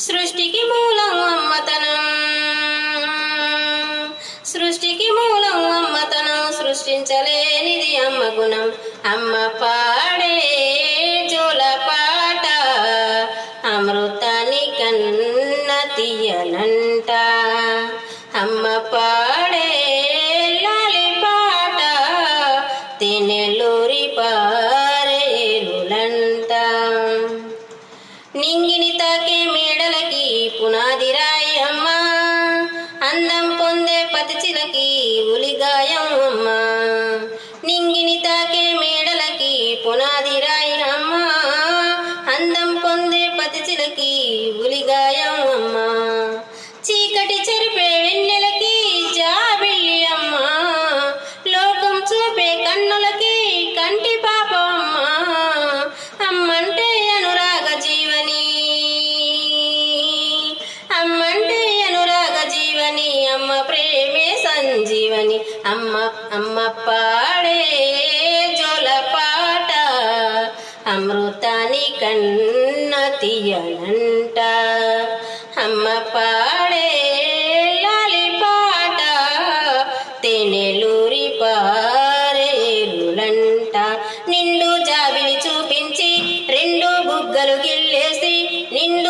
సృష్టికి మూలం అమ్మతనం, సృష్టికి మూలం అమ్మతనం, సృష్టించలేనిది అమ్మ గుణం. అమ్మ పాడే జోల పాట అమృతాని కన్న తీయనంట. అమ్మ పాడే లాలి పాట తెనెలూరి పారేలులంట. నింగిని తాకే మేడలకి పునాది రాయి అమ్మ, అందం పొందే పతిచిలకి ఉలిగాయం అమ్మ. నింగిని తాకే మేడలకి పునాది రాయి అమ్మ, అందం పొందే పతిచిలకి ఉలిగాయం అమ్మ. చీకటి చెరిపే వెన్నెలకి జాబిల్లి అమ్మ, లోకం చూపే కన్నులకి కంటి పాప అమ్మ. అమ్మంటే అనురాగ జీవని, అమ్మంటే అనురాగ జీవని, అమ్మ ప్రేమే సంజీవని. అమ్మ అమ్మ పాడే జోల పాట అమృతాని కన్న తీయనంట. అమ్మ